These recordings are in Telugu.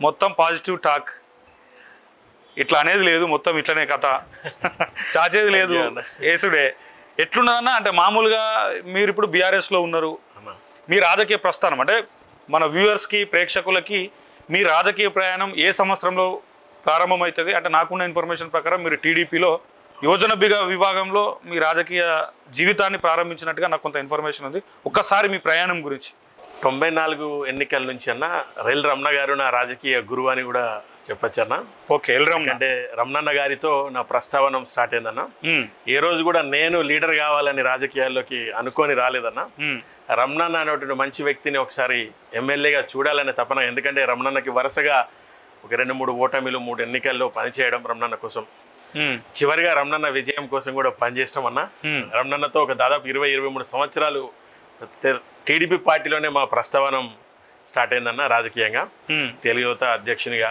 మొత్తం పాజిటివ్ టాక్, ఇట్లా అనేది లేదు, మొత్తం ఇట్లనే కథ, చాచేది లేదు, ఏసుడే. ఎట్లున్నదన్నా అంటే మామూలుగా మీరు ఇప్పుడు బీఆర్ఎస్లో ఉన్నారు, మీ రాజకీయ ప్రస్థానం అంటే మన వ్యూవర్స్కి ప్రేక్షకులకి మీ రాజకీయ ప్రయాణం ఏ సంవత్సరంలో ప్రారంభమవుతుంది? అంటే నాకున్న ఇన్ఫర్మేషన్ ప్రకారం మీరు టీడీపీలో యోజన విభాగంలో మీ రాజకీయ జీవితాన్ని ప్రారంభించినట్టుగా నాకు కొంత ఇన్ఫర్మేషన్ ఉంది. ఒక్కసారి మీ ప్రయాణం గురించి. 94 ఎన్నికల నుంచి అన్న రెల్ రమణ గారు నా రాజకీయ గురువు అని కూడా చెప్పచ్చు అన్న. ఓకే, ఎల్ రమణ అంటే రమణన్న గారితో నా ప్రస్తావనం స్టార్ట్ అయిందన్న. ఏ రోజు కూడా నేను లీడర్ కావాలని రాజకీయాల్లోకి అనుకొని రాలేదన్న. రమణన్న అనేటువంటి మంచి వ్యక్తిని ఒకసారి ఎమ్మెల్యేగా చూడాలనే తపన. ఎందుకంటే రమణన్నకి వరుసగా ఒక 2-3 ఓటమిలు, 3 ఎన్నికల్లో పనిచేయడం రమణన్న కోసం. చివరిగా రమణన్న విజయం కోసం కూడా పనిచేసినాం అన్న. రమణన్నతో ఒక దాదాపు 20-23 సంవత్సరాలు టీడీపీ పార్టీలోనే మా ప్రస్తావనం స్టార్ట్ అయిందన్న రాజకీయంగా. తెలుగు యువత అధ్యక్షునిగా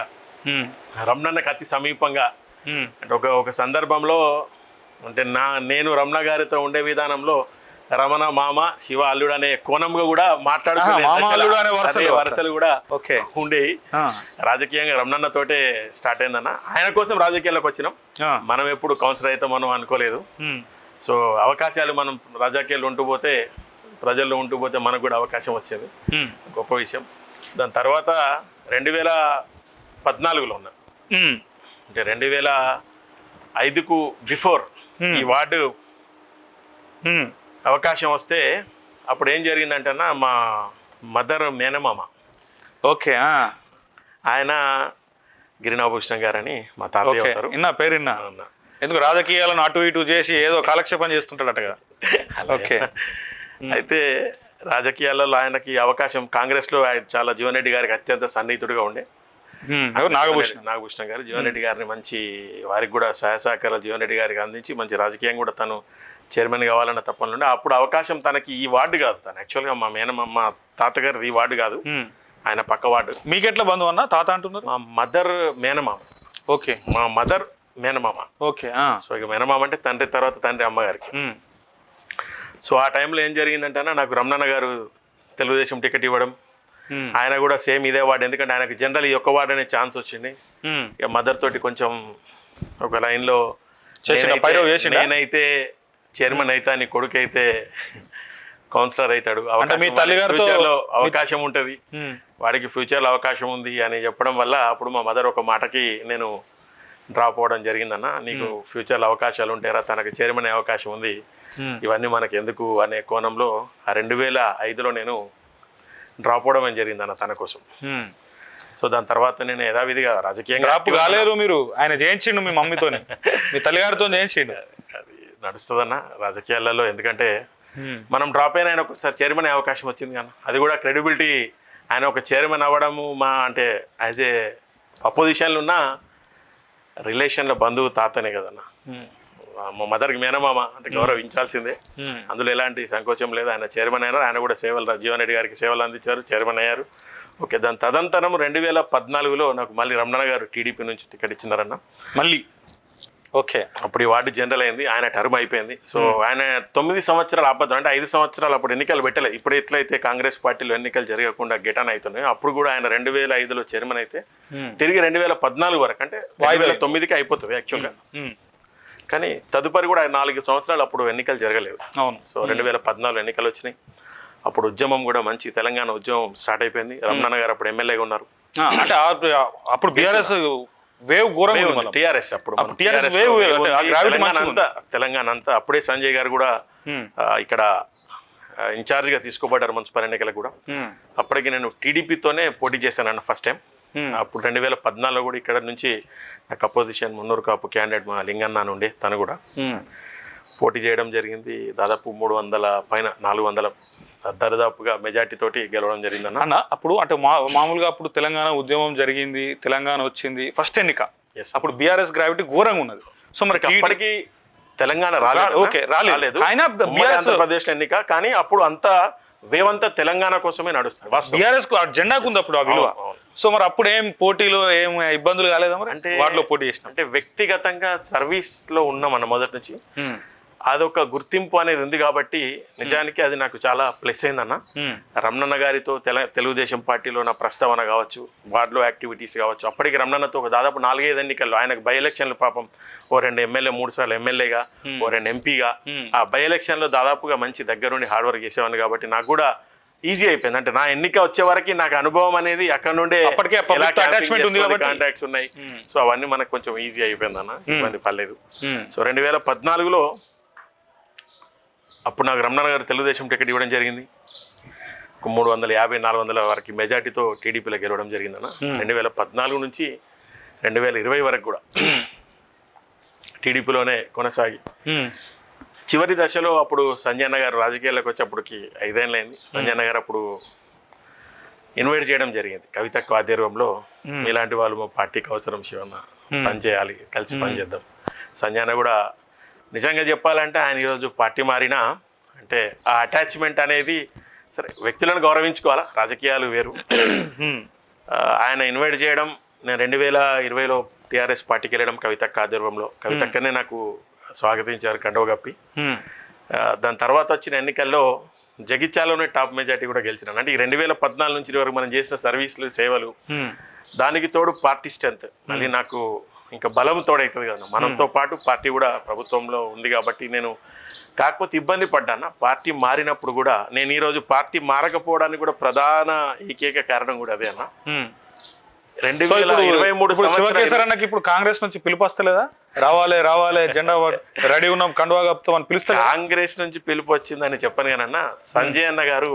రమణన్నకి అతి సమీపంగా. అంటే ఒక సందర్భంలో అంటే నేను రమణ గారితో ఉండే విధానంలో రమణ మామ, శివ అల్లుడు అనే కోణంగా కూడా మాట్లాడుకునే వరుసలు కూడా ఉండేవి. రాజకీయంగా రమణన్న తోటే స్టార్ట్ అయిందన్న. ఆయన కోసం రాజకీయాల్లోకి వచ్చినాం. మనం ఎప్పుడు కౌన్సిలర్ అయితే మనం అనుకోలేదు. సో అవకాశాలు మనం రాజకీయాలు ఉంటూ ప్రజల్లో ఉంటూ పోతే మనకు కూడా అవకాశం వచ్చేది, గొప్ప విషయం. దాని తర్వాత 2014లో ఉన్నా. అంటే 2005కు బిఫోర్ ఈ వార్డు అవకాశం వస్తే అప్పుడు ఏం జరిగిందంటేనా, మా మదర్ మేనమామ, ఓకే, ఆయన గిరినాభూషణం గారని మా తాతయ్య అవుతారు. పేరు ఎందుకు రాజకీయాలను అటు ఇటు చేసి ఏదో కాలక్షేపం చేస్తుంటాడటగా. ఓకే. అయితే రాజకీయాలలో ఆయనకి అవకాశం, కాంగ్రెస్లో చాలా జీవన్ రెడ్డి గారికి అత్యంత సన్నిహితుడిగా ఉండే నాగభూషణం గారు. జీవన్ రెడ్డి గారిని మంచి, వారికి కూడా సహాయ సహకారాలు జీవన్ రెడ్డి గారికి అందించి మంచి రాజకీయం కూడా తను చైర్మన్ కావాలన్న తప్పని ఉండే. అప్పుడు అవకాశం తనకి ఈ వార్డు కాదు, తను యాక్చువల్గా మా తాతగారు ఈ వార్డు కాదు, ఆయన పక్క వార్డు. మీకు ఎట్లా బంధువు అన్న? తాత అంటున్నారు. మా మదర్ మేనమామ. ఓకే, మా మదర్ మేనమామ. ఓకే. సో ఇక మేనమామ అంటే తండ్రి తర్వాత తండ్రి అమ్మగారికి. సో ఆ టైంలో ఏం జరిగిందంటే నాకు రమణన్న గారు తెలుగుదేశం టికెట్ ఇవ్వడం, ఆయన కూడా సేమ్ ఇదే వార్డు. ఎందుకంటే ఆయనకు జనరల్ ఈ ఒక్క వార్డు అనే ఛాన్స్ వచ్చింది. ఇక మదర్ తోటి కొంచెం ఒక లైన్లో నేనైతే చైర్మన్ అవుతా, నీ కొడుకు అయితే కౌన్సిలర్ అవుతాడు, మీ తల్లిగారిలో అవకాశం ఉంటుంది, వాడికి ఫ్యూచర్లో అవకాశం ఉంది అని చెప్పడం వల్ల అప్పుడు మా మదర్ ఒక మాటకి నేను డ్రాప్ అవ్వడం జరిగిందన్న. నీకు ఫ్యూచర్లో అవకాశాలు ఉంటారా, తనకు చైర్మన్ అయ్యే అవకాశం ఉంది, ఇవన్నీ మనకు ఎందుకు అనే కోణంలో ఆ 2005లో నేను డ్రాప్ అవ్వడం జరిగిందన్న తన కోసం. సో దాని తర్వాత నేను యథావిధిగా రాజకీయంగా డ్రాప్ కాలేదు. మీరు ఆయన చేయించిండు మీ మమ్మీతోనే, మీ తల్లిగారితో చేయించిండు. అది నడుస్తుందన్న రాజకీయాలలో. ఎందుకంటే మనం డ్రాప్ అయిన ఆయన ఒకసారి చైర్మన్ అయ్యే అవకాశం వచ్చింది కానీ అది కూడా క్రెడిబిలిటీ. ఆయన ఒక చైర్మన్ అవ్వడము మా అంటే యాజ్ ఏ అపోజిషన్లో ఉన్న రిలేషన్లో బంధువు తాతనే కదన్న. మా మదర్కి మేనమామ అంటే గౌరవించాల్సిందే, అందులో ఎలాంటి సంకోచం లేదు. ఆయన చైర్మన్ అయినారు, ఆయన కూడా సేవలు జీవన్ రెడ్డి గారికి సేవలు అందించారు, చైర్మన్ అయ్యారు. ఓకే. దాని తదనంతరం 2014లో నాకు మళ్ళీ రమణ గారు టీడీపీ నుంచి టికెట్ ఇచ్చినారన్న మళ్ళీ. ఓకే. అప్పుడు ఈ వార్డు జనరల్ అయింది, ఆయన టర్మ్ అయిపోయింది. సో ఆయన 9 సంవత్సరాలు అబద్ధం అంటే 5 సంవత్సరాలు అప్పుడు ఎన్నికలు పెట్టలేదు. ఇప్పుడు ఎట్లయితే కాంగ్రెస్ పార్టీలో ఎన్నికలు జరగకుండా గెటాన్ అవుతున్నాయి, అప్పుడు కూడా ఆయన 2005లో చైర్మన్ అయితే తిరిగి 2014 వరకు అంటే 2009కి అయిపోతుంది యాక్చువల్గా. కానీ తదుపరి కూడా 4 సంవత్సరాలు అప్పుడు ఎన్నికలు జరగలేదు. సో 2014 ఎన్నికలు వచ్చినాయి. అప్పుడు ఉద్యమం కూడా మంచి తెలంగాణ ఉద్యమం స్టార్ట్ అయిపోయింది. రమణన్న గారు అప్పుడు ఎమ్మెల్యేగా ఉన్నారు. అంటే అప్పుడు బీఆర్ఎస్ వేవ్ ఘోరంగా, టీఆర్ఎస్ అప్పుడు తెలంగాణ అంతా అప్పుడే సంజయ్ గారు కూడా ఇక్కడ ఇన్ఛార్జ్గా తీసుకోబడ్డారు మున్సిపల్ ఎన్నికలకు కూడా. అప్పటికి నేను టీడీపీతోనే పోటీ చేశానన్న ఫస్ట్ టైం. అప్పుడు 2014లో కూడా ఇక్కడ నుంచి నాకు అపోజిషన్ మున్నూరు కాపు క్యాండిడేట్ మా లింగన్న నుండి తను కూడా పోటీ చేయడం జరిగింది. దాదాపు 300 పైన 400 దరిదాపుగా మెజార్టీ తోటి గెలవడం జరిగిందన్న. అన్న అప్పుడు అంటే మామూలుగా అప్పుడు తెలంగాణ ఉద్యమం జరిగింది, తెలంగాణ వచ్చింది, ఫస్ట్ ఎన్నిక. అప్పుడు బీఆర్ఎస్ గ్రావిటీ ఘోరంగా ఉన్నది. సో మరి అప్పటికి తెలంగాణ రాలేదు, ఆంధ్రప్రదేశ్ ఎన్నిక. కానీ అప్పుడు అంతా వేవంతా తెలంగాణ కోసమే నడుస్తుంది. బీఆర్ఎస్ జెండాకు ఉంది అప్పుడు ఆ విలువ. సో మరి అప్పుడు ఏం పోటీలో ఏం ఇబ్బందులు కాలేదా మరి? అంటే వాటిలో పోటీ చేసిన అంటే వ్యక్తిగతంగా సర్వీస్ లో ఉన్నాం అన్న మొదటి నుంచి. అదొక గుర్తింపు అనేది ఉంది కాబట్టి నిజానికి అది నాకు చాలా ప్లస్ అయిందన్న. రమణన్న గారితో తెలుగుదేశం పార్టీలో నా ప్రస్తావన కావచ్చు, వార్డులో యాక్టివిటీస్ కావచ్చు, అప్పటికి రమణన్నతో దాదాపు 4-5 ఎన్నికల్లో ఆయనకు బై ఎలక్షన్లు పాపం ఓ 2 ఎమ్మెల్యే 3 సార్లు ఎమ్మెల్యేగా ఓ 2 ఎంపీగా ఆ బై ఎలక్షన్లో దాదాపుగా మంచి దగ్గరుండి హార్డ్ వర్క్ చేసేవాడిని కాబట్టి నాకు కూడా ఈజీ అయిపోయింది. అంటే నా ఎన్నిక వచ్చే వరకు నాకు అనుభవం అనేది అక్కడ నుండే కాంటాక్ట్స్ ఉన్నాయి. సో అవన్నీ మనకు కొంచెం ఈజీ అయిపోయింది అన్న, ఇబ్బంది పర్లేదు. సో 2014లో అప్పుడు నాకు రమణన్న గారు తెలుగుదేశం టికెట్ ఇవ్వడం జరిగింది. 350-400 వరకు మెజార్టీతో టీడీపీలో గెలవడం జరిగిందన్న. 2014 నుంచి 2020 వరకు కూడా టీడీపీలోనే కొనసాగి చివరి దశలో అప్పుడు సంజయ్ అన్న గారు రాజకీయాల్లోకి వచ్చేప్పటికి 5 ఏళ్ళైంది. సంజయ్ అన్న గారు అప్పుడు ఇన్వైట్ చేయడం జరిగింది కవితక్క ఆధ్వర్యంలో, ఇలాంటి వాళ్ళు మా పార్టీకి అవసరం, శివన్న పని చేయాలి, కలిసి పని చేద్దాం. సంజయ్ అన్న కూడా నిజంగా చెప్పాలంటే ఆయన ఈరోజు పార్టీ మారినా అంటే ఆ అటాచ్మెంట్ అనేది సరే వ్యక్తులను గౌరవించుకోవాలా, రాజకీయాలు వేరు. ఆయన ఇన్వైట్ చేయడం, నేను 2020లో టీఆర్ఎస్ పార్టీకి వెళ్ళడం కవితక్క ఆధ్వర్యంలో, కవితక్కనే నాకు స్వాగతించారు కండవ కప్పి. దాని తర్వాత వచ్చిన ఎన్నికల్లో జగిత్యాలలోనే టాప్ మెజార్టీ కూడా గెలిచినాను. అంటే ఈ 2014 నుంచి వరకు మనం చేసిన సర్వీసులు, సేవలు, దానికి తోడు పార్టీ స్ట్రెంత్, మళ్ళీ నాకు ఇంకా బలం తోడవుతుంది కదా. మనంతో పాటు పార్టీ కూడా ప్రభుత్వంలో ఉంది కాబట్టి నేను కాకపోతే ఇబ్బంది పడ్డాను. పార్టీ మారినప్పుడు కూడా నేను ఈరోజు పార్టీ మారకపోవడానికి కూడా ప్రధాన ఏకైక కారణం కూడా అదే అన్న. 2023 ఇప్పుడు కాంగ్రెస్ నుంచి పిలుపు వస్తలేదా? రావాలి జెండా రెడీ ఉన్నాం, కండువా కప్పుతాం అని పిలుస్తా. కాంగ్రెస్ నుంచి పిలుపు వచ్చిందని చెప్పను కానన్నా, సంజయ్ అన్న గారు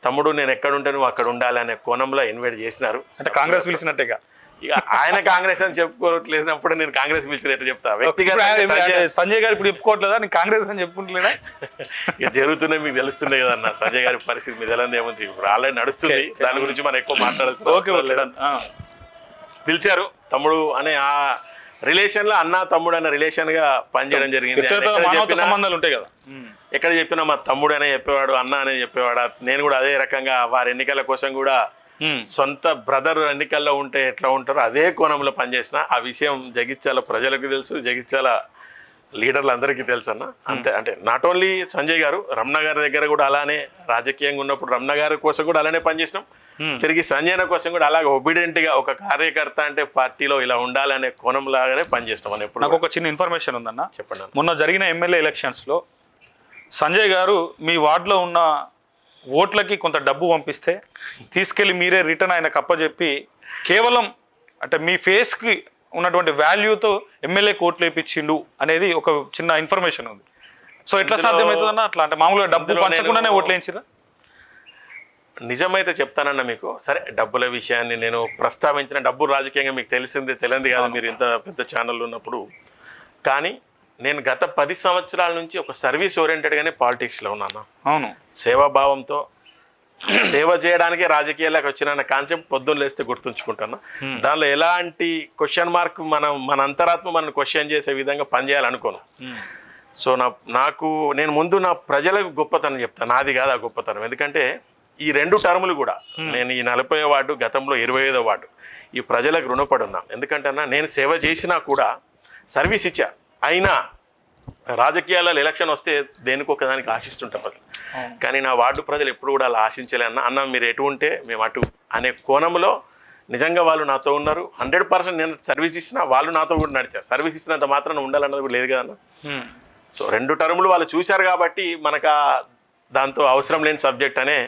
తమ్ముడు నేను ఎక్కడుంటే నువ్వు అక్కడ ఉండాలి అనే కోణంలో ఇన్వైట్ చేసినారు. అంటే కాంగ్రెస్ పిలిచినట్టేగా. ఇక ఆయన కాంగ్రెస్ అని చెప్పుకోవట్లేనప్పుడు నేను కాంగ్రెస్ పిలిచినట్టు చెప్తా. సంజయ్ గారు ఇప్పుడు చెప్పుకోవట్లేదా, నేను కాంగ్రెస్ అని చెప్పుకుంటలేదా? ఇక జరుగుతున్నాయి, మీకు తెలుస్తున్నాయి కదన్న. సంజయ్ గారి పరిస్థితి మీద ఎలా ఏముంది, ఇప్పుడు ఆల్రెడీ నడుస్తుంది, దాని గురించి మనం ఎక్కువ మాట్లాడాల్సి. పిలిచారు తమ్ముడు అనే ఆ రిలేషన్ లో, అన్న తమ్ముడు అనే రిలేషన్ గా పనిచేయడం జరిగింది. సంబంధాలు ఉంటాయి కదా, ఎక్కడ చెప్పినా మా తమ్ముడు అనే చెప్పేవాడు, అన్న అనే చెప్పేవాడు. నేను కూడా అదే రకంగా వారి ఎన్నికల కోసం కూడా సొంత బ్రదర్ ఎన్నికల్లో ఉంటే ఎట్లా ఉంటారో అదే కోణంలో పనిచేసిన. ఆ విషయం జగిత్యాల ప్రజలకు తెలుసు, జగిత్యాల లీడర్లు అందరికీ తెలుసు అన్న. అంతే, అంటే నాట్ ఓన్లీ సంజయ్ గారు, రమణ గారి దగ్గర కూడా అలానే రాజకీయంగా ఉన్నప్పుడు రమణ గారి కోసం కూడా అలానే పనిచేసినాం. తిరిగి సంజయ్ కోసం కూడా అలాగే ఒబీడియంట్ గా ఒక కార్యకర్త అంటే పార్టీలో ఇలా ఉండాలనే కోణం లాగానే పనిచేస్తాం అని. ఎప్పుడు నాకు ఒక చిన్న ఇన్ఫర్మేషన్ ఉందన్న. చెప్పండి. మొన్న జరిగిన ఎమ్మెల్యే ఎలక్షన్స్ లో సంజయ్ గారు మీ వార్డులో ఉన్న ఓట్లకి కొంత డబ్బు పంపిస్తే తీసుకెళ్ళి మీరే రిటర్న్ ఆయనకు అప్పచెప్పి కేవలం అంటే మీ ఫేస్కి ఉన్నటువంటి వాల్యూతో ఎమ్మెల్యేకి ఓట్లు వేయించిండు అనేది ఒక చిన్న ఇన్ఫర్మేషన్ ఉంది. సో ఎట్లా సాధ్యమవుతుందన్న అట్లా? అంటే మామూలుగా డబ్బు పంచకుండానే ఓట్లు వేయించిరా? నిజమైతే చెప్తానన్న మీకు. సరే, డబ్బుల విషయాన్ని నేను ప్రస్తావించిన, డబ్బు రాజకీయంగా మీకు తెలియంది కాదు మీరు ఇంత పెద్ద ఛానల్ ఉన్నప్పుడు. కానీ నేను గత 10 సంవత్సరాల నుంచి ఒక సర్వీస్ ఓరియంటెడ్గానే పాలిటిక్స్లో ఉన్నాను. అవును, సేవాభావంతో సేవ చేయడానికి రాజకీయాలకు వచ్చిన కాన్సెప్ట్ పొద్దున్న లేస్తే గుర్తుంచుకుంటాను. దానిలో ఎలాంటి క్వశ్చన్ మార్క్ మన అంతరాత్మ మనం క్వశ్చన్ చేసే విధంగా పనిచేయాలనుకోను. సో నేను ముందు నా ప్రజలకు గొప్పతనం చెప్తాను, నాది కాదు ఆ గొప్పతనం. ఎందుకంటే ఈ 2 టర్ములు కూడా నేను ఈ 40వ వార్డు, గతంలో 25వ వార్డు, ఈ ప్రజలకు రుణపడి ఉన్నా. ఎందుకంటే నేను సేవ చేసినా కూడా సర్వీస్ ఇచ్చా. అయినా రాజకీయాలలో ఎలక్షన్ వస్తే దేనికి ఒకదానికి ఆశిస్తుంటాం ప్రజలు. కానీ నా వార్డు ప్రజలు ఎప్పుడు కూడా అలా ఆశించలే. అన్న మీరు ఎటు ఉంటే మేము అటు అనే కోణంలో నిజంగా వాళ్ళు నాతో ఉన్నారు. 100% నేను సర్వీస్ ఇచ్చినా వాళ్ళు నాతో కూడా నడిచారు. సర్వీస్ ఇచ్చినంత మాత్రం ఉండాలన్నది కూడా లేదు కదన్న. సో 2 టర్ములు వాళ్ళు చూశారు కాబట్టి మనకు దాంతో అవసరం లేని సబ్జెక్ట్ అనే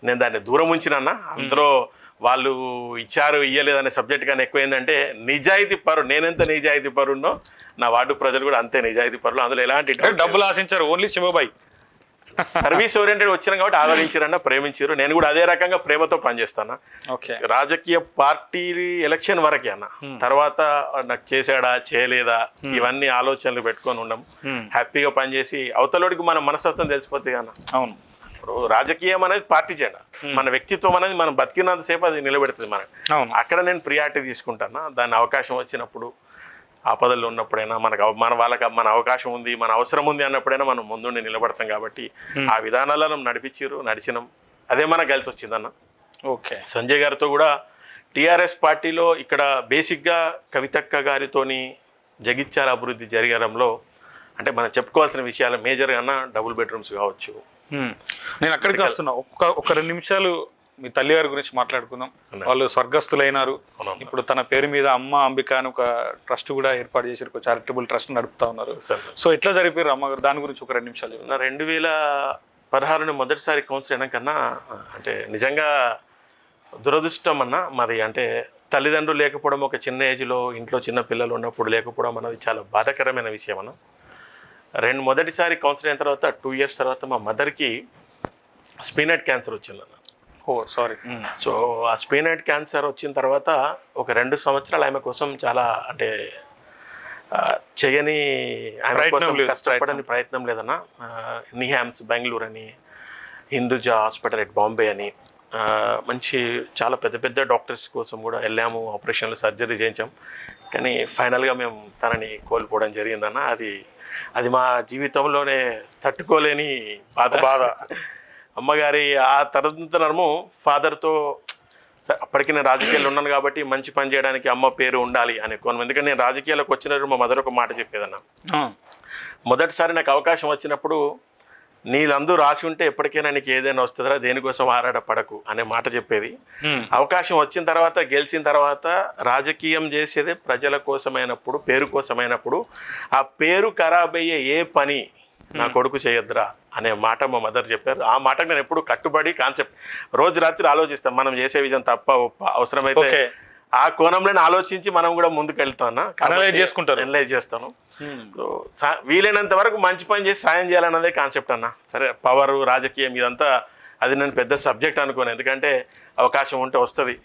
నేను దాన్ని దూరం ఉంచినన్నా. అందులో వాళ్ళు ఇచ్చారు ఇయ్యలేదనే సబ్జెక్ట్ కానీ ఎక్కువ ఏంటంటే నిజాయితీ పరు. నేనెంత నిజాయితీ పరున్నో నా వార్డు ప్రజలు కూడా అంతే నిజాయితీ పరులు. అందులో ఎలాంటి డబ్బులు ఆశించారు, ఓన్లీ శివబాయ్ సర్వీస్ ఓరియంటెడ్ వచ్చినాం కాబట్టి ఆదరించారన్న, ప్రేమించారు. నేను కూడా అదే రకంగా ప్రేమతో పనిచేస్తాను. రాజకీయ పార్టీ ఎలక్షన్ వరకే అన్న. తర్వాత నాకు చేశాడా చేయలేదా ఇవన్నీ ఆలోచనలు పెట్టుకొని ఉన్నాం. హ్యాపీగా పనిచేసి అవతలోడికి మన మనస్తత్వం తెలిసిపోతుంది అన్న. అవును, ఇప్పుడు రాజకీయం అనేది పార్టీ జెండా, మన వ్యక్తిత్వం అనేది మనం బతికినంతసేపు అది నిలబెడుతుంది మనకి. అక్కడ నేను ప్రియారిటీ తీసుకుంటాను. దాని అవకాశం వచ్చినప్పుడు, ఆపదల్లో ఉన్నప్పుడైనా వాళ్ళకి మన అవకాశం ఉంది, మన అవసరం ఉంది అన్నప్పుడైనా మనం ముందుండి నిలబడతాం. కాబట్టి ఆ విధానాలను నడిచినాం. అదే మనకు కలిసి వచ్చిందన్న. ఓకే, సంజయ్ గారితో కూడా టీఆర్ఎస్ పార్టీలో ఇక్కడ బేసిక్గా కవితక్క గారితోని జగిత్యాల అభివృద్ధి జరగడంలో అంటే మనం చెప్పుకోవాల్సిన విషయాలు మేజర్గా డబుల్ బెడ్రూమ్స్ కావచ్చు. నేను అక్కడికి వస్తున్నా, ఒక 2 నిమిషాలు మీ తల్లి గారి గురించి మాట్లాడుకుందాం. వాళ్ళు స్వర్గస్థులైనారు. ఇప్పుడు తన పేరు మీద అమ్మ అంబిక అని ఒక ట్రస్ట్ కూడా ఏర్పాటు చేశారు, ఒక చారిటబుల్ ట్రస్ట్ నడుపుతా ఉన్నారు. సో ఎట్లా జరిపారు అమ్మగారు, దాని గురించి ఒక 2 నిమిషాలు. 2016 మొదటిసారి కౌన్సిల్ అయినా కన్నా అంటే నిజంగా దురదృష్టం మాది. అంటే తల్లిదండ్రులు లేకపోవడం, ఒక చిన్న ఏజ్లో ఇంట్లో చిన్న పిల్లలు ఉన్నప్పుడు లేకపోవడం అన్నది చాలా బాధాకరమైన విషయం మొదటిసారి కౌన్సిల్ అయిన తర్వాత 2 years తర్వాత మా మదర్కి స్పీనైట్ క్యాన్సర్ వచ్చిందన్న. సారీ. సో ఆ స్పీనైట్ క్యాన్సర్ వచ్చిన తర్వాత ఒక 2 సంవత్సరాలు ఆమె కోసం చాలా అంటే చేయని, ఆమె కోసం కష్టపడని ప్రయత్నం లేదన్న. నిహామ్స్ బెంగళూరు అని, హిందూజా హాస్పిటల్ ఎట్ బాంబే అని, మంచి చాలా పెద్ద పెద్ద డాక్టర్స్ కోసం కూడా వెళ్ళాము, ఆపరేషన్లు సర్జరీ చేయించాం. కానీ ఫైనల్గా మేము తనని కోల్పోవడం జరిగిందన్న. అది మా జీవితంలోనే తట్టుకోలేని బాధ. అమ్మగారి ఆ తరంతరము ఫాదర్తో, అప్పటికి నేను రాజకీయాల్లో ఉన్నాను కాబట్టి మంచి పని చేయడానికి అమ్మ పేరు ఉండాలి అనే కోణం. ఎందుకంటే నేను రాజకీయాలకు వచ్చినప్పుడు మా మదర్ ఒక మాట చెప్పేదన్న, మొదటిసారి నాకు అవకాశం వచ్చినప్పుడు నీళ్ళందరూ రాసి ఉంటే ఎప్పటికైనా నీకు ఏదైనా వస్తుందా, దేనికోసం ఆరాటపడకు అనే మాట చెప్పేది. అవకాశం వచ్చిన తర్వాత, గెలిచిన తర్వాత రాజకీయం చేసేదే ప్రజల కోసమైనప్పుడు, పేరు కోసమైనప్పుడు ఆ పేరు ఖరాబ్ అయ్యే ఏ పని నా కొడుకు చేయొద్దురా అనే మాట మా మదర్ చెప్పారు. ఆ మాటకు నేను ఎప్పుడు కట్టుబడి కాన్సెప్ట్ రోజు రాత్రి ఆలోచిస్తాను, మనం చేసే విజయం తప్ప ఒప్ప, అవసరమైతే ఆ కోణంలో ఆలోచించి మనం కూడా ముందుకు వెళ్తాను, అనలైజ్ చేస్తాను. వీలైనంత వరకు మంచి పని చేసి సాయం చేయాలన్నదే కాన్సెప్ట్ సరే పవర్, రాజకీయం ఇదంతా అది నేను పెద్ద సబ్జెక్ట్ అనుకోను. ఎందుకంటే అవకాశం ఉంటే వస్తుంది,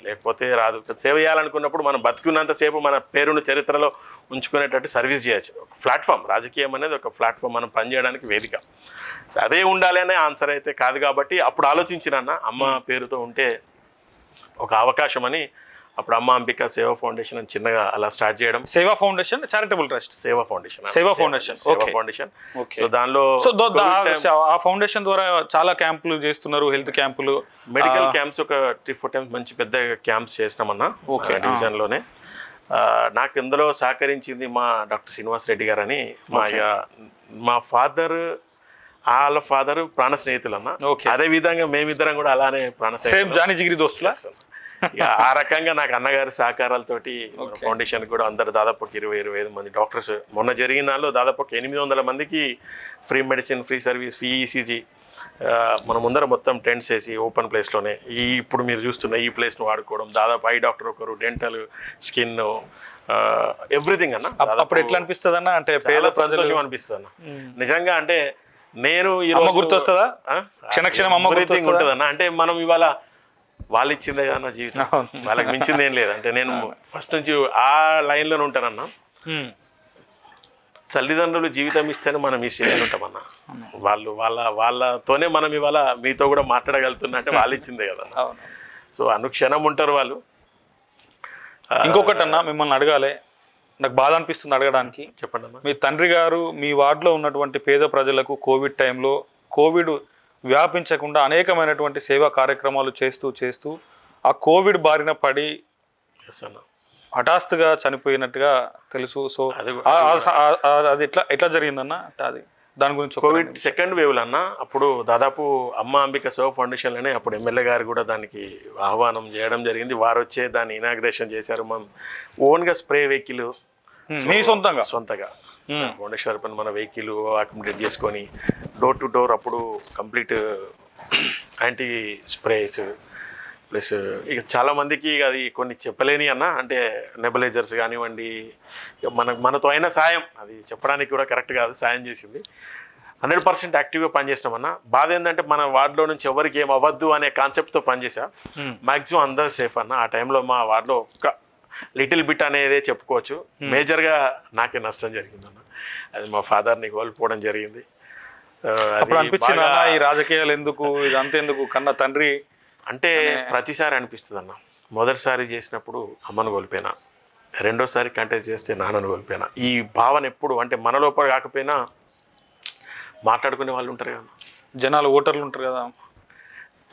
లేకపోతే రాదు. సేవ చేయాలనుకున్నప్పుడు మనం బతుకున్నంతసేపు మన పేరును చరిత్రలో ఉంచుకునేటట్టు సర్వీస్ చేయొచ్చు. ఒక ప్లాట్ఫామ్, రాజకీయం అనేది ఒక ప్లాట్ఫామ్, మనం పనిచేయడానికి వేదిక. అదే ఉండాలి అనే ఆన్సర్ అయితే కాదు. కాబట్టి అప్పుడు ఆలోచించిన అమ్మ పేరుతో ఉంటే ఒక అవకాశం అని అప్పుడు అమ్మ అంబిక సేవా ఫౌండేషన్ అని చిన్నగా అలా స్టార్ట్ చేయడం. సేవా ఫౌండేషన్, చారిటబుల్ ట్రస్ట్, సేవా ఫౌండేషన్. సో దానిలో ఆ ఫౌండేషన్ ద్వారా చాలా క్యాంపులు చేస్తున్నారు, హెల్త్ క్యాంపులు, మెడికల్ క్యాంప్స్ ఒక 3-4 times మంచి పెద్ద క్యాంప్స్ చేసినామన్నా డివిజన్లోనే. నాకు ఇందులో సహకరించింది మా డాక్టర్ శ్రీనివాస్ రెడ్డి గారు అని. మా వాళ్ళ ఫాదర్ ప్రాణ స్నేహితులు అదే విధంగా మేమిద్దరం కూడా అలానే ప్రాణ స్నేహితులు. ఆ రకంగా నాకు అన్నగారి సహకారాలతోటి ఫౌండేషన్ కూడా అందరు దాదాపు 20-25 మంది డాక్టర్స్, మొన్న జరిగిన దానిలో దాదాపు 800 మందికి free medicine, free service, free ECG మన ముందర మొత్తం టెంట్స్ వేసి ఓపెన్ ప్లేస్లోనే ఇప్పుడు మీరు చూస్తున్న ఈ ప్లేస్ను వాడుకోవడం. దాదాపు ఐ డాక్టర్ ఒకరు, డెంటల్, స్కిన్, ఎవ్రీథింగ్ అప్పుడు ఎట్లా అనిపిస్తుంది అన్న, అంటే పేద ప్రజలు అనిపిస్తుంది అన్న నిజంగా. అంటే నేను గుర్తొస్తుందా క్షణక్షణం అమ్మ గుర్తొస్తుంది ఉంటుంది అన్న. అంటే మనం ఇవాళ వాళ్ళు ఇచ్చిందే అన్న జీవితం, వాళ్ళకి మించింది ఏం లేదు. అంటే నేను ఫస్ట్ నుంచి ఆ లైన్లోనే ఉంటానన్నా. తల్లిదండ్రులు జీవితం ఇస్తేనే మనం ఈ స్టేజ్లో ఉంటామన్న. వాళ్ళతోనే మనం ఇవాళ మీతో కూడా మాట్లాడగలుగుతున్నా అంటే వాళ్ళు ఇచ్చిందే కదా. సో అనుక్షణం ఉంటారు వాళ్ళు. ఇంకొకటి అన్న మిమ్మల్ని అడగాలి, నాకు బాధ అనిపిస్తుంది అడగడానికి. చెప్పండి అన్న. మీ తండ్రి గారు మీ వార్డులో ఉన్నటువంటి పేద ప్రజలకు కోవిడ్ టైంలో కోవిడ్ వ్యాపించకుండా అనేకమైనటువంటి సేవా కార్యక్రమాలు చేస్తూ ఆ కోవిడ్ బారిన పడి హఠాత్తుగా చనిపోయినట్టుగా తెలుసు. సో అది ఎట్లా జరిగిందన్న, అది దాని గురించి. కోవిడ్ సెకండ్ వేవ్లో అన్న, అప్పుడు దాదాపు అమ్మ అంబిక సేవా ఫౌండేషన్లోనే అప్పుడు ఎమ్మెల్యే గారు కూడా దానికి ఆహ్వానం చేయడం జరిగింది. వారు వచ్చే దాన్ని ఇనాగ్రేషన్ చేశారు. మనం ఓన్గా స్ప్రే వెహికల్ మీ సొంతంగా ఫౌండేషన్ తరపున మన వెహికల్ అకామిడేట్ చేసుకొని డోర్ టు డోర్ అప్పుడు కంప్లీట్ యాంటీ స్ప్రేస్ ప్లస్ ఇక చాలామందికి అది కొన్ని చెప్పలేని అన్న, అంటే నెబులైజర్స్ కానివ్వండి, మనతో అయిన సాయం అది చెప్పడానికి కూడా కరెక్ట్ కాదు, సాయం చేసింది. 100% యాక్టివ్గా పనిచేసినామన్నా. బాధ ఏంటంటే మన వార్డులో నుంచి ఎవరికి ఏం అవ్వద్దు అనే కాన్సెప్ట్తో పనిచేసా. మ్యాక్సిమం అందరూ సేఫ్ అన్న. ఆ టైంలో మా వార్డులో ఒక్క లిటిల్ బిట్ అనేదే చెప్పుకోవచ్చు, మేజర్గా నాకే నష్టం జరిగిందన్న. అది మా ఫాదర్ని కోల్పోవడం జరిగింది. అనిపించింది ఈ రాజకీయాలు ఎందుకు, ఇదంతా ఎందుకు కన్నా తండ్రి అంటే ప్రతిసారి అనిపిస్తుంది అన్న. మొదటిసారి చేసినప్పుడు అమ్మను కోల్పోయినా, రెండోసారి కంటెస్ట్ చేస్తే నాన్నను కోల్పోయినా. ఈ భావన ఎప్పుడు అంటే మన లోపల కాకపోయినా మాట్లాడుకునే వాళ్ళు ఉంటారు కదా, జనాలు, ఓటర్లు ఉంటారు కదా,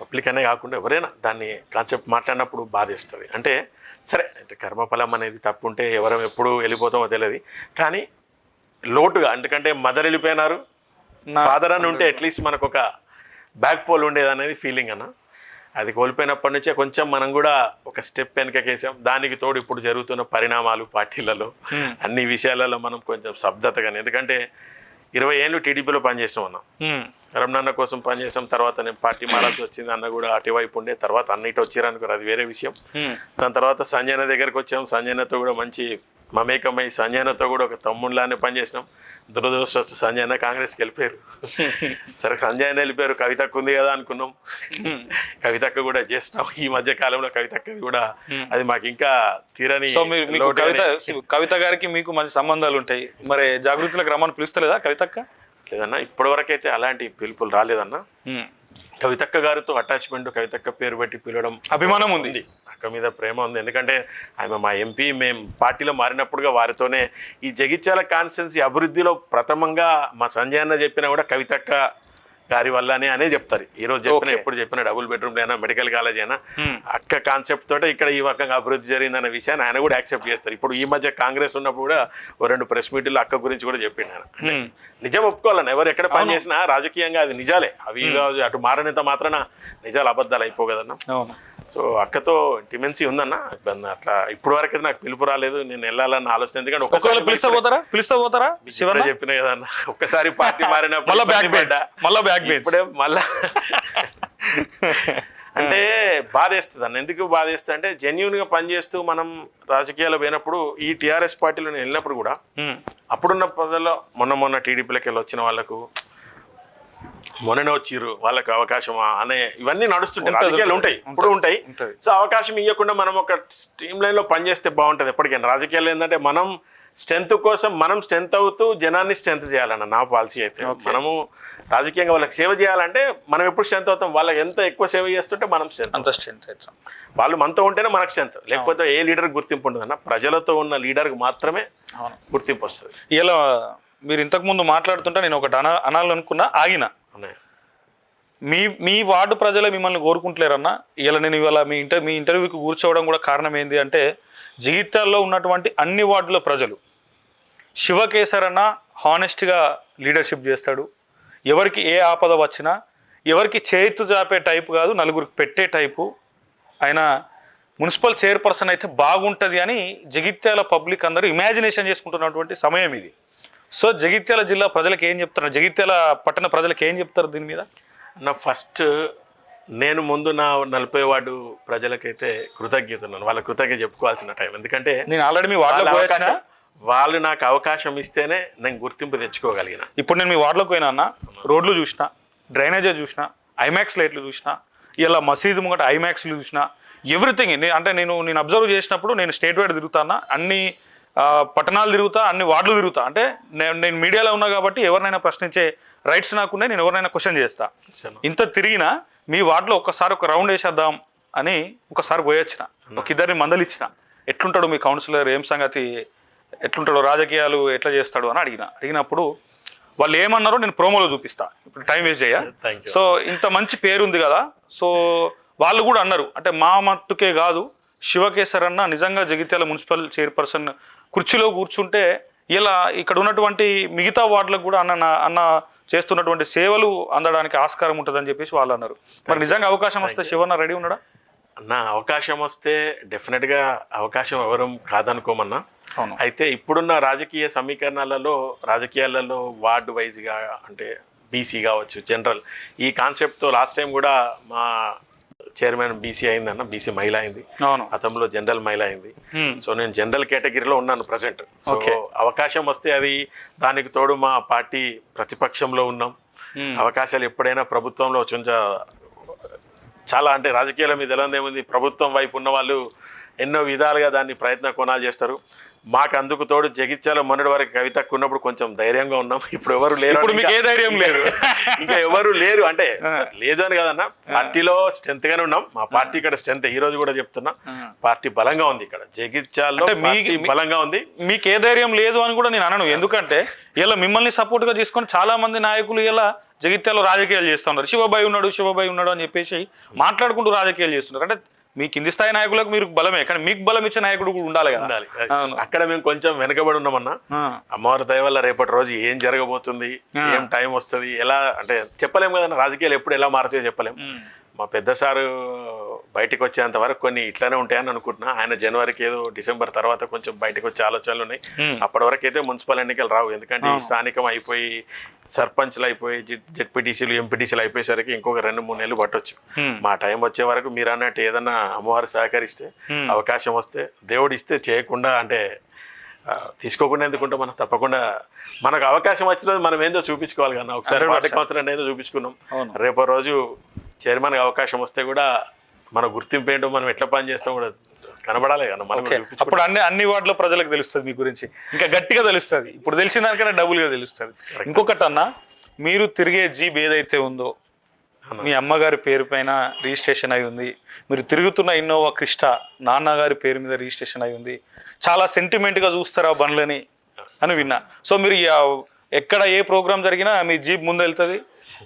పబ్లిక్ అనే కాకుండా ఎవరైనా దాన్ని కాన్సెప్ట్ మాట్లాడినప్పుడు బాధేస్తుంది. అంటే సరే, అంటే కర్మఫలం అనేది తప్పు ఉంటే ఎవరం ఎప్పుడు వెళ్ళిపోతామో తెలియదు. కానీ లోటుగా, ఎందుకంటే మదర్ వెళ్ళిపోయినారు, ఫాదర్ అని ఉంటే అట్లీస్ట్ మనకు ఒక బ్యాక్ పోల్ ఉండేది అనేది ఫీలింగ్ అన్న. అది కోల్పోయినప్పటి నుంచే కొంచెం మనం కూడా ఒక స్టెప్ వెనకకేసాం. దానికి తోడు ఇప్పుడు జరుగుతున్న పరిణామాలు పార్టీలలో అన్ని విషయాలలో మనం కొంచెం స్తబ్దతగానే, ఎందుకంటే 20 ఏళ్ళు టీడీపీలో పనిచేసాం అన్న. రమణన్న కోసం పనిచేసాం, తర్వాత నేను పార్టీ మారాల్సి వచ్చింది, అన్న కూడా అటువైపు ఉండే, తర్వాత అన్నిటి వచ్చారనుకోరు, అది వేరే విషయం. దాని తర్వాత సంజయన దగ్గరికి వచ్చాం, సంజయనతో కూడా మంచి మమేకమై సంజయనతో కూడా ఒక తమ్ముళ్ళలానే పనిచేసినాం. దురదృష్టవస్తు సంజయన కాంగ్రెస్కి వెళ్ళిపోయారు. సరే సంజయన వెళ్ళిపోయారు, కవితకు ఉంది కదా అనుకున్నాం, కవితక్క కూడా చేసినాం. ఈ మధ్య కాలంలో కవితక్కది కూడా అది మాకు ఇంకా తీరని. కవిత గారికి మీకు మంచి సంబంధాలు ఉంటాయి, మరి జాగృతిలోకి రమ్మని పిలుస్తలేదా కవితక్క? లేదన్నా, ఇప్పటి వరకు అయితే అలాంటి పిలుపులు రాలేదన్నా. కవితక్క గారితో అటాచ్మెంట్, కవితక్క పేరు పెట్టి పిలవడం అభిమానం ఉంది, అక్క మీద ప్రేమ ఉంది. ఎందుకంటే ఆమె మా ఎంపీ, మేము పార్టీలో మారినప్పుడుగా వారితోనే ఈ జగిత్యాల కాన్స్టిట్యున్సీ అభివృద్ధిలో ప్రథమంగా మా సంజయ్ అన్న చెప్పినా కూడా కవితక్క గారి వల్లనే అనే చెప్తారు. ఈరోజు చెప్పిన ఎప్పుడు చెప్పిన డబుల్ బెడ్రూమ్ అయినా మెడికల్ కాలేజ్ అయినా అక్క కాన్సెప్ట్ తోటే ఇక్కడ ఈ రకంగా అభివృద్ధి జరిగిందన్న విషయాన్ని ఆయన కూడా యాక్సెప్ట్ చేస్తారు. ఇప్పుడు ఈ మధ్య కాంగ్రెస్ ఉన్నప్పుడు కూడా 2 ప్రెస్ మీట్లు అక్క గురించి కూడా చెప్పిండు ఆయన. నిజం ఒప్పుకోవాలని, ఎవరు ఎక్కడ పని చేసినా రాజకీయంగా అది నిజాలే, అవి అటు మారనేంత మాత్రాన నిజాలు అబద్ధాలు అయిపోగదన్నా. సో అక్కతో ఇంటిమెన్సీ ఉందన్న, అట్లా ఇప్పుడు వరకు నాకు పిలుపు రాలేదు, నేను వెళ్ళాలన్న ఆలోచన. ఎందుకంటే ఒక్కసారి చెప్పిన కదా అన్న, ఒక్కసారి పార్టీ మారినప్పుడు ఇప్పుడే మళ్ళా అంటే బాధేస్తుంది అన్న. ఎందుకు బాధేస్తుంది అంటే జెన్యున్గా పనిచేస్తూ మనం రాజకీయాలు పోయినప్పుడు, ఈ టీఆర్ఎస్ పార్టీలో నేను వెళ్ళినప్పుడు కూడా అప్పుడున్న ప్రజల్లో మొన్న టీడీపీలోకి వెళ్ళి వచ్చిన వాళ్ళకు మొన్ననే వచ్చిర్రు, వాళ్ళకి అవకాశమా అనే ఇవన్నీ నడుస్తుంటాయి, రాజకీయాలు ఉంటాయి, ఇప్పుడు ఉంటాయి. సో అవకాశం ఇవ్వకుండా మనం ఒక స్ట్రీమ్ లైన్లో పనిచేస్తే బాగుంటుంది ఎప్పటికైనా. రాజకీయాలు ఏంటంటే మనం స్ట్రెంత్ కోసం మనం స్ట్రెంత్ అవుతూ జనాన్ని స్ట్రెంత్ చేయాలన్న నా పాలసీ అయితే. మనము రాజకీయంగా వాళ్ళకి సేవ చేయాలంటే మనం ఎప్పుడు స్ట్రెంత్ అవుతాం, వాళ్ళకి ఎంత ఎక్కువ సేవ చేస్తుంటే మనం స్ట్రెంత్ అవుతాం. వాళ్ళు మనతో ఉంటేనే మనకు స్ట్రెంత్, లేకపోతే ఏ లీడర్కి గుర్తింపు ఉంటుందన్న, ప్రజలతో ఉన్న లీడర్కి మాత్రమే గుర్తింపు వస్తుంది. ఇలా మీరు ఇంతకుముందు మాట్లాడుతుంటే నేను ఒకటి అనాలనుకున్నా, ఆగిన. మీ వార్డు ప్రజలే మిమ్మల్ని కోరుకుంటలేరన్నా. ఇవాళ మీ ఇంటర్వ్యూకి కూర్చోవడం కూడా కారణం ఏంటి అంటే, జగిత్యాల్లో ఉన్నటువంటి అన్ని వార్డుల ప్రజలు శివకేసర్ అన్న హానెస్ట్గా లీడర్షిప్ చేస్తాడు, ఎవరికి ఏ ఆపద వచ్చినా ఎవరికి చేతు జాపే టైపు కాదు, నలుగురికి పెట్టే టైపు, ఆయన మున్సిపల్ చైర్పర్సన్ అయితే బాగుంటుంది అని జగిత్యాల పబ్లిక్ అందరూ ఇమాజినేషన్ చేసుకుంటున్నటువంటి సమయం ఇది. సో జగిత్యాల జిల్లా ప్రజలకు ఏం చెప్తారు, జగిత్యాల పట్టణ ప్రజలకు ఏం చెప్తారు దీని మీద? ఫస్ట్ నేను ముందు నా 40 వార్డు ప్రజలకైతే కృతజ్ఞతన్నాను, వాళ్ళ కృతజ్ఞత చెప్పుకోవాల్సిన టైం. ఎందుకంటే నేను ఆల్రెడీ మీ వార్డులో వాళ్ళు నాకు అవకాశం ఇస్తేనే నేను గుర్తింపు తెచ్చుకోగలిగిన. ఇప్పుడు నేను మీ వార్డులోకి పోయినా అన్న, రోడ్లు చూసిన, డ్రైనేజీ చూసిన, ఐమాక్స్ లైట్లు చూసిన, ఇలా మసీదు ముంగట ఐమాక్స్లు చూసిన, ఎవ్రీథింగ్. అంటే నేను అబ్జర్వ్ చేసినప్పుడు నేను స్టేట్ వైడ్ తిరుగుతాను, అన్ని పట్టణాలు తిరుగుతా, అన్ని వార్డులు తిరుగుతా. అంటే నేను మీడియాలో ఉన్నా కాబట్టి ఎవరినైనా ప్రశ్నించే రైట్స్ నాకున్నాయి, నేను ఎవరినైనా క్వశ్చన్ చేస్తా. ఇంత తిరిగినా మీ వార్డులో ఒక్కసారి ఒక రౌండ్ వేసేద్దాం అని ఒకసారి పోయొచ్చిన, ఒక ఇద్దరిని మందలిచ్చిన, ఎట్లుంటాడు మీ కౌన్సిలర్, ఏం సంగతి, ఎట్లుంటాడో, రాజకీయాలు ఎట్లా చేస్తాడు అని అడిగినప్పుడు వాళ్ళు ఏమన్నారో నేను ప్రోమోలో చూపిస్తా, ఇప్పుడు టైం వేస్ట్ చేయ. సో ఇంత మంచి పేరుంది కదా, సో వాళ్ళు కూడా అన్నారు, అంటే మా మట్టుకే కాదు, శివకేసర్ అన్న నిజంగా జగిత్యాల మున్సిపల్ చైర్పర్సన్ కుర్చీలో కూర్చుంటే ఇలా ఇక్కడ ఉన్నటువంటి మిగతా వార్డులకు కూడా అన్న చేస్తున్నటువంటి సేవలు అందడానికి ఆస్కారం ఉంటుందని చెప్పేసి వాళ్ళు అన్నారు. మరి నిజంగా అవకాశం వస్తే శివన్న రెడీ ఉన్నాడా అన్న? అవకాశం వస్తే డెఫినెట్గా అవకాశం ఎవరు కాదనుకోమన్నా. అయితే ఇప్పుడున్న రాజకీయ రాజకీయాలలో వార్డు వైజ్గా అంటే బీసీ కావచ్చు, జనరల్ ఈ కాన్సెప్ట్తో లాస్ట్ టైం కూడా మా చైర్మన్ బీసీ అయిందన్న, బీసీ మహిళ అయింది, గతంలో జనరల్ మహిళ అయింది. సో నేను జనరల్ కేటగిరీలో ఉన్నాను ప్రజెంట్. సో అవకాశం వస్తే అది, దానికి తోడు మా పార్టీ ప్రతిపక్షంలో ఉన్నాం, అవకాశాలు ఎప్పుడైనా ప్రభుత్వంలో చాలా అంటే రాజకీయాల మీద ఎలా ఏముంది, ప్రభుత్వం వైపు ఉన్న వాళ్ళు ఎన్నో విధాలుగా దాన్ని కొనాలు చేస్తారు. మాకు అందుకు తోడు జగిత్యాల మొన్నటి వరకు కవితకు ఉన్నప్పుడు కొంచెం ధైర్యంగా ఉన్నాం, ఇప్పుడు ఎవరు లేరు, ఇంకా ఎవరు లేరు అంటే లేదు అని కదన్నా, పార్టీలో స్ట్రెంత్ గానే ఉన్నాం. మా పార్టీ ఇక్కడ స్ట్రెంత్, ఈ రోజు కూడా చెప్తున్నా, పార్టీ బలంగా ఉంది ఇక్కడ జగిత్యాలలో, బలంగా ఉంది. మీకు ఏ ధైర్యం లేదు అని కూడా నేను అనను, ఎందుకంటే ఇలా మిమ్మల్ని సపోర్ట్ గా తీసుకొని చాలా మంది నాయకులు ఇలా జగిత్యాలలో రాజకీయాలు చేస్తున్నారు. శివబాయి ఉన్నాడు అని చెప్పేసి మాట్లాడుకుంటూ రాజకీయాలు చేస్తున్నారు. అంటే మీ కింది స్థాయి నాయకులకు మీరు బలమే, కానీ మీకు బలం ఇచ్చే నాయకుడు కూడా ఉండాలి కదా. ఉండాలి. అక్కడ మేము కొంచెం వెనకబడి ఉన్నామన్నా. అమ్మవారి దయ వల్ల రేపటి రోజు ఏం జరగబోతుంది, ఏం టైం వస్తుంది, ఎలా అంటే చెప్పలేము కదా, రాజకీయాలు ఎప్పుడు ఎలా మారుతాయో చెప్పలేము. మా పెద్ద సారు బయటకు వచ్చేంత వరకు కొన్ని ఇట్లానే ఉంటాయని అనుకుంటున్నా. ఆయన జనవరికి ఏదో డిసెంబర్ తర్వాత కొంచెం బయటకు వచ్చే ఆలోచనలు ఉన్నాయి. అప్పటి వరకు అయితే మున్సిపల్ ఎన్నికలు రావు, ఎందుకంటే ఈ స్థానికం అయిపోయి సర్పంచ్లు అయిపోయి జెడ్పీటీసీలు ఎంపీటీసీలు అయిపోయేసరికి ఇంకొక 2-3 నెలలు పట్టొచ్చు. మా టైం వచ్చే వరకు మీరు అన్నట్టు ఏదన్నా అమ్మవారు సహకరిస్తే, అవకాశం వస్తే, దేవుడు ఇస్తే చేయకుండా అంటే తీసుకోకుండా ఎందుకుంటే మనం తప్పకుండా మనకు అవకాశం వచ్చినది మనం ఏందో చూపించుకోవాలి కదా. ఒకసారి వాటి సంవత్సరం ఏదో చూపించుకున్నాం. రేపో రోజు చైర్మన్కి అవకాశం వస్తే కూడా మన గుర్తింపు ఏంటో, మనం ఎట్లా పని చేస్తాం కూడా కనబడాలి కదా మనకు. అప్పుడు అన్ని వార్డులో ప్రజలకు తెలుస్తుంది మీ గురించి, ఇంకా గట్టిగా తెలుస్తుంది. ఇప్పుడు తెలిసిన దానికన్నా డబుల్గా తెలుస్తుంది. ఇంకొకటి అన్న, మీరు తిరిగే జీప్ ఏదైతే ఉందో మీ అమ్మగారి పేరు పైన రిజిస్ట్రేషన్ అయి ఉంది, మీరు తిరుగుతున్న ఇన్నోవా క్రిస్టా నాన్నగారి పేరు మీద రిజిస్ట్రేషన్ అయి ఉంది. చాలా సెంటిమెంట్గా చూస్తారా బండ్లని అని విన్నా. సో మీరు ఎక్కడ ఏ ప్రోగ్రామ్ జరిగినా మీ జీప్ ముందు వెళ్తుంది,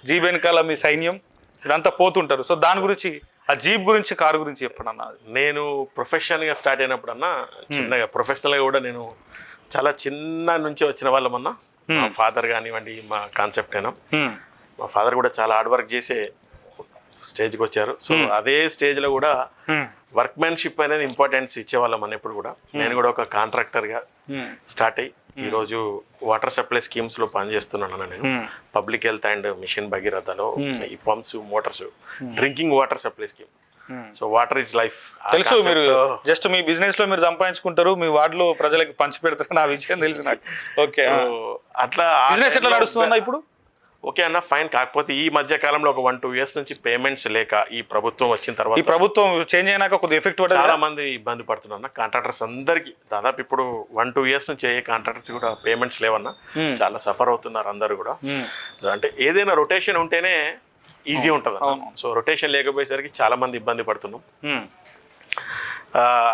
జీప్ వెనకాల మీ సైన్యం ఇదంతా పోతుంటారు. సో దాని గురించి, ఆ జీప్ గురించి, కారు గురించి చెప్పండి అన్న. నేను ప్రొఫెషనల్గా స్టార్ట్ అయినప్పుడు అన్న, చిన్నగా ప్రొఫెషనల్గా కూడా నేను చాలా చిన్న నుంచి వచ్చిన వాళ్ళమన్నా. మా ఫాదర్ కానివ్వండి, మా కాన్సెప్ట్ అయినా మా ఫాదర్ కూడా చాలా హార్డ్ వర్క్ చేసే స్టేజ్కి వచ్చారు. సో అదే స్టేజ్లో కూడా వర్క్మెన్షిప్ అనేది ఇంపార్టెన్స్ ఇచ్చేవాళ్ళం అన్న ఎప్పుడు కూడా. నేను కూడా ఒక కాంట్రాక్టర్గా స్టార్ట్ అయ్యి ఈరోజు వాటర్ సప్లై స్కీమ్స్లో పనిచేస్తున్నాను అన్న. నేను పబ్లిక్ హెల్త్ అండ్ మిషన్ భగీరథలో ఈ pumps, Motors, drinking water supply scheme. So water is life తెలుసు. మీరు జస్ట్ మీ బిజినెస్ లో మీరు సంపాదించుకుంటారు, మీ వార్డులో ప్రజలకు పంచి పెడతారు, నా విషయం తెలుసు నాకు. ఓకే, అట్లా బిజినెస్ ఎట్లా నడుస్తుందన్న ఇప్పుడు? ఓకే అన్న, ఫైన్. కాకపోతే ఈ మధ్య కాలంలో ఒక 1-2 years నుంచి పేమెంట్స్ లేక ఈ ప్రభుత్వం వచ్చిన తర్వాత, ఈ ప్రభుత్వం చేంజ్ అయినాక కొద్దిగా ఎఫెక్ట్ పడదు, చాలా మంది ఇబ్బంది పడుతున్నా. కాంట్రాక్టర్స్ అందరికి దాదాపు ఇప్పుడు 1-2 years నుంచి ఏ కాంట్రాక్టర్స్ కూడా పేమెంట్స్ లేవన్నా, చాలా సఫర్ అవుతున్నారు అందరు కూడా. అంటే ఏదైనా రొటేషన్ ఉంటేనే ఈజీ ఉంటుంది. సో రొటేషన్ లేకపోయేసరికి చాలా మంది ఇబ్బంది పడుతున్నాం.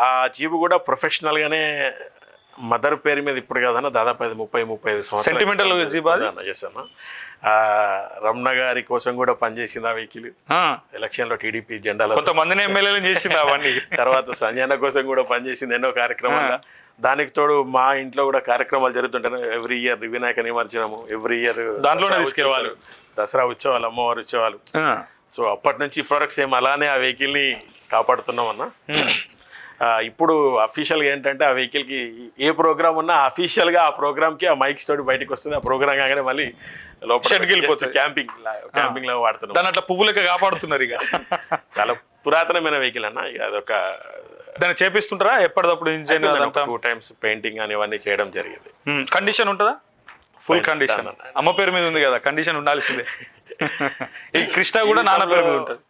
ఆ జీబు కూడా ప్రొఫెషనల్గానే మదర్ పేరు మీద ఇప్పుడు కదన్నా దాదాపు 30-35 సంవత్సరాలు సెంటిమెంటల్ జీబ్ చేశాను. రమణ గారి కోసం కూడా పనిచేసింది ఆ వెహికల్. ఎలక్షన్ లో టీడీపీ జెండాలో కొంతమందిని ఎమ్మెల్యేలు చేసింది అవన్నీ. తర్వాత సంజయన కోసం కూడా పనిచేసింది ఎన్నో కార్యక్రమాలు. దానికి తోడు మా ఇంట్లో కూడా కార్యక్రమాలు జరుగుతుంటాయి. ఎవ్రీ ఇయర్ వినాయక నిమజ్జనము, ఎవ్రీ ఇయర్ దాంట్లోనే తీసుకెళ్ళాలి, దసరా ఉత్సవాలు, అమ్మవారి ఉత్సవాలు. సో అప్పటి నుంచి ఇప్పటివరకు సేమ్ అలానే ఆ వెహికల్ని కాపాడుతున్నాం అన్న. ఇప్పుడు అఫీషియల్గా ఏంటంటే ఆ వెహికల్కి ఏ ప్రోగ్రామ్ ఉన్నా అఫీషియల్గా ఆ ప్రోగ్రామ్కి ఆ మైక్స్ తోటి బయటకు వస్తుంది. ఆ ప్రోగ్రామ్ కాగానే మళ్ళీ లోపలికి వెళ్ళిపోతుంది. క్యాంపింగ్ లో వాడుతున్నాం. దాని అట్లా పువ్వులకి కాపాడుతున్నారు. ఇక చాలా పురాతనమైన వెహికల్ అన్న. ఇక అదొక దాన్ని చేపిస్తుంటారా ఎప్పటికప్పుడు? ఇంజన్ 2 times పెయింటింగ్ అని ఇవన్నీ చేయడం జరిగింది. కండిషన్ ఉంటుందా? Full condition. అమ్మ పేరు మీద ఉంది కదా, కండిషన్ ఉండాల్సిందే. ఈ క్రిస్టా కూడా నాన్న పేరు మీద ఉంటుంది.